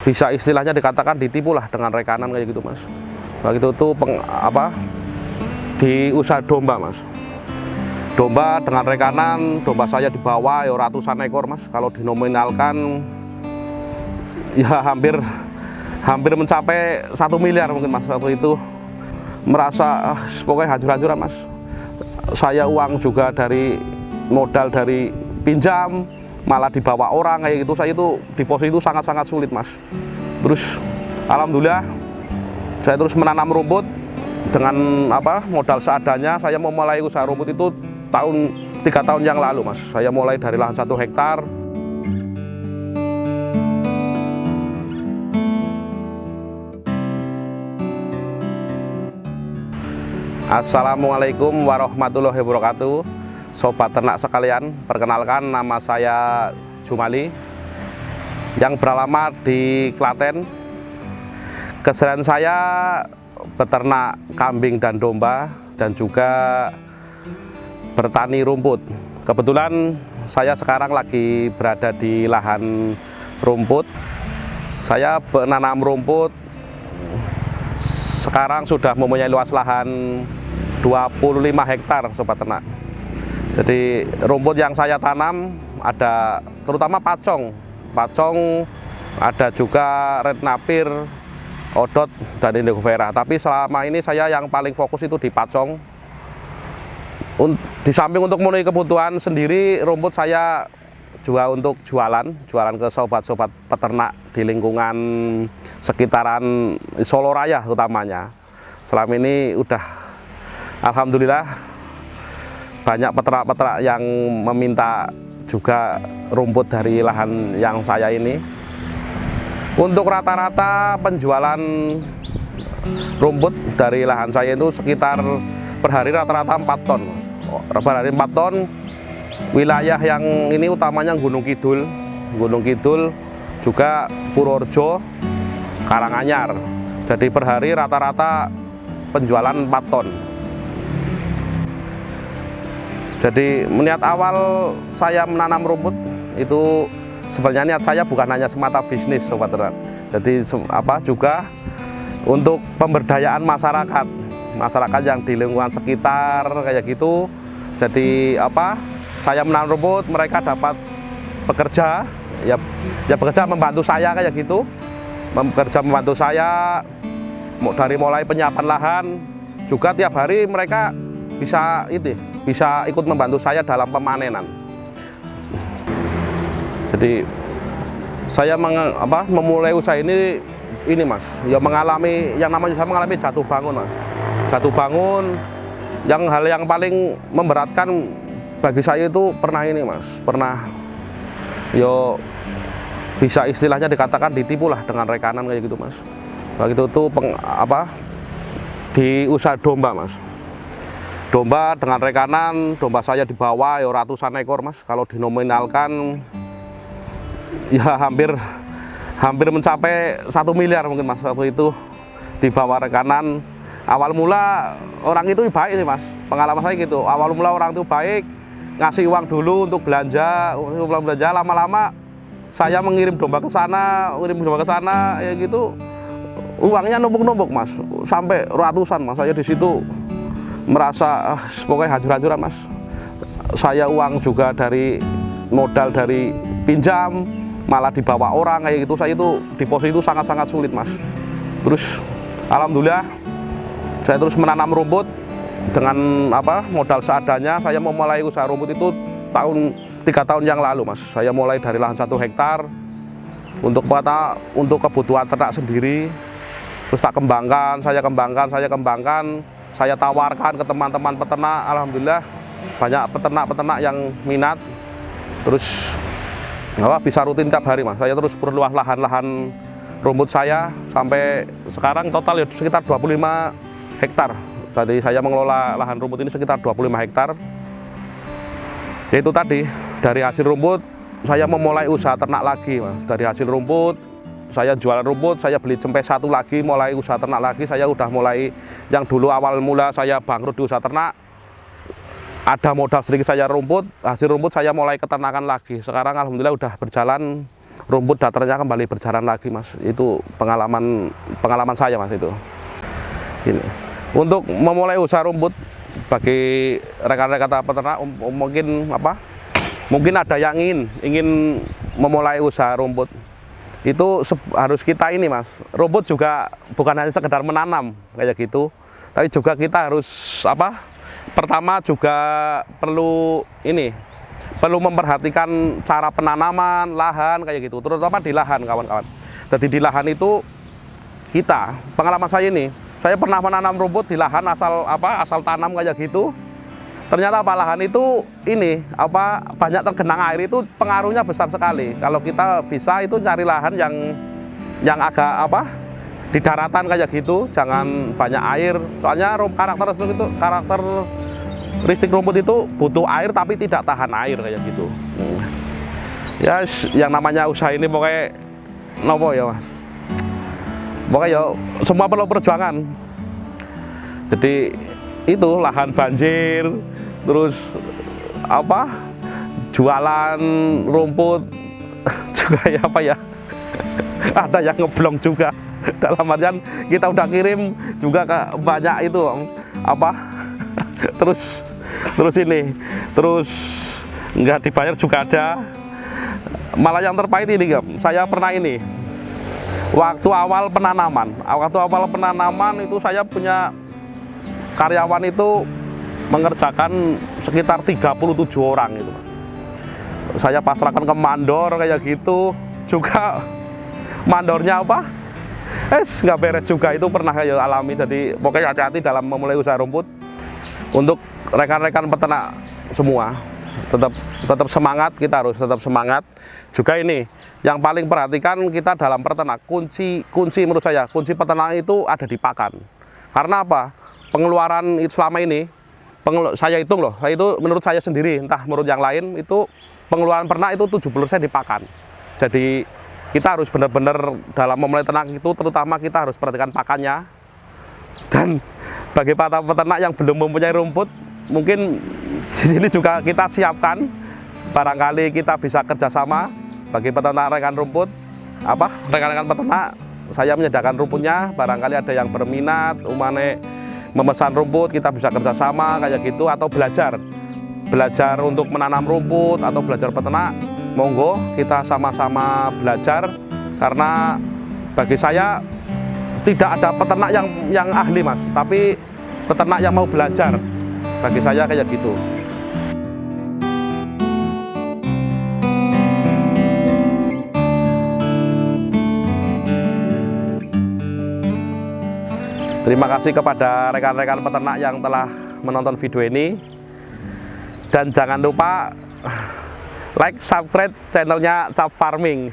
bisa istilahnya dikatakan ditipu lah dengan rekanan kayak gitu mas. Begitu tuh di usaha domba mas. Domba dengan rekanan, domba saya dibawa ya ratusan ekor mas. Kalau dinominalkan ya hampir mencapai 1 miliar mungkin mas. Waktu itu merasa pokoknya hancur-hancuran mas. Saya uang juga dari modal dari pinjam malah dibawa orang kayak gitu. Saya itu di posisi itu sangat-sangat sulit mas. Terus alhamdulillah saya terus menanam rumput dengan modal seadanya. Saya memulai usaha rumput itu 3 tahun yang lalu mas. Saya mulai dari lahan 1 hektar. Assalamualaikum warahmatullahi wabarakatuh. Sobat ternak sekalian, perkenalkan nama saya Jumali yang beralamat di Klaten. Keseharian saya beternak kambing dan domba dan juga bertani rumput. Kebetulan saya sekarang lagi berada di lahan rumput. Saya menanam rumput sekarang sudah mempunyai luas lahan 25 hektar sobat ternak. Jadi rumput yang saya tanam ada terutama pacong, ada juga red napir, odot dan indigo vera. Tapi selama ini saya yang paling fokus itu di pacong. Di samping untuk memenuhi kebutuhan sendiri, rumput saya juga untuk jualan ke sobat-sobat peternak di lingkungan sekitaran Solo Raya utamanya. Selama ini udah alhamdulillah banyak peternak-peternak yang meminta juga rumput dari lahan yang saya ini. Untuk rata-rata penjualan rumput dari lahan saya itu sekitar per hari rata-rata 4 ton. Per hari 4 ton. Wilayah yang ini utamanya Gunung Kidul, juga Purworejo, Karanganyar. Jadi per hari rata-rata penjualan 4 ton. Jadi niat awal saya menanam rumput itu sebenarnya niat saya bukan hanya semata bisnis sobat ternak. Jadi juga untuk pemberdayaan masyarakat yang di lingkungan sekitar kayak gitu. Jadi saya menanam rumput, mereka dapat bekerja, ya bekerja membantu saya kayak gitu, membantu saya dari mulai penyiapan lahan, juga tiap hari mereka bisa ikut membantu saya dalam pemanenan. Jadi saya memulai usaha ini mas, ya saya mengalami jatuh bangun mas, hal yang paling memberatkan bagi saya itu pernah bisa istilahnya dikatakan ditipu lah dengan rekanan kayak gitu mas. Begitu tuh di usaha domba mas. Domba dengan rekanan, domba saya dibawa ya ratusan ekor mas. Kalau dinominalkan ya hampir mencapai 1 miliar mungkin mas. Waktu itu dibawa rekanan. Awal mula orang itu baik sih mas. Pengalaman saya gitu. Awal mula orang itu baik, ngasih uang dulu untuk belanja, lama-lama saya mengirim domba ke sana, ya gitu, uangnya numpuk-numpuk mas, sampai ratusan mas. Saya di situ merasa pokoknya hancur-hancuran mas. Saya uang juga dari modal dari pinjam, malah dibawa orang kayak gitu. Saya itu di posisi itu sangat-sangat sulit mas. Terus alhamdulillah saya terus menanam rumput dengan modal seadanya. Saya memulai usaha rumput itu 3 tahun yang lalu mas. Saya mulai dari lahan 1 hektar untuk kebutuhan ternak sendiri. Terus saya kembangkan, saya tawarkan ke teman-teman peternak. Alhamdulillah banyak peternak yang minat. Terus bisa rutin tiap hari mas. Saya terus perluas lahan rumput saya sampai sekarang total ya sekitar 25 hektar. Tadi saya mengelola lahan rumput ini sekitar 25 hektar. Yaitu tadi, dari hasil rumput saya memulai usaha ternak lagi mas. Dari hasil rumput saya jualan rumput, saya beli cempe 1 lagi, mulai usaha ternak lagi. Saya udah mulai yang dulu awal mula saya bangkrut di usaha ternak, ada modal sedikit saya hasil rumput saya mulai keternakan lagi. Sekarang alhamdulillah udah berjalan rumput datarnya kembali berjalan lagi mas. Itu pengalaman saya mas itu. Ini untuk memulai usaha rumput bagi rekan-rekan peternak mungkin ada yang ingin memulai usaha rumput, itu harus kita ini mas, rumput juga bukan hanya sekedar menanam kayak gitu, tapi juga kita harus pertama juga perlu memperhatikan cara penanaman lahan kayak gitu, terutama di lahan kawan-kawan. Jadi di lahan itu pengalaman saya pernah menanam rumput di lahan asal tanam kayak gitu. Ternyata lahan itu banyak tergenang air, itu pengaruhnya besar sekali. Kalau kita bisa itu cari lahan yang agak di daratan kayak gitu, jangan banyak air. Soalnya karakteristik rumput itu butuh air tapi tidak tahan air kayak gitu. Ya yang namanya usaha ini pokoknya nopo ya mas. Pokoknya ya semua perlu perjuangan. Jadi itu lahan banjir, terus jualan rumput juga ada yang ngeblong juga. Dalam artian kita udah kirim juga ke banyak itu terus nggak dibayar juga ada. Malah yang terpahit ini saya pernah waktu awal penanaman itu saya punya karyawan itu mengerjakan sekitar 37 orang itu. Saya pasrahkan ke mandor kayak gitu, juga mandornya nggak beres juga, itu pernah saya alami. Jadi pokoknya hati-hati dalam memulai usaha rumput. Untuk rekan-rekan peternak semua, tetap semangat, kita harus tetap semangat. Juga yang paling perhatikan kita dalam peternak, kunci menurut saya, kunci peternak itu ada di pakan. Karena pengeluaran itu selama ini, saya hitung menurut saya sendiri, entah menurut yang lain, itu pengeluaran ternak itu 70% di pakan. Jadi kita harus benar-benar dalam memulai ternak itu, terutama kita harus perhatikan pakannya. Dan bagi para peternak yang belum mempunyai rumput, mungkin di sini juga kita siapkan, barangkali kita bisa kerjasama bagi peternak rekan rumput, rekan-rekan peternak, saya menyediakan rumputnya, barangkali ada yang berminat, memesan rumput, kita bisa kerjasama kayak gitu, atau belajar untuk menanam rumput atau belajar peternak, monggo kita sama-sama belajar. Karena bagi saya tidak ada peternak yang ahli mas, tapi peternak yang mau belajar, bagi saya kayak gitu. Terima kasih kepada rekan-rekan peternak yang telah menonton video ini. Dan jangan lupa like, subscribe channelnya Cap Farming.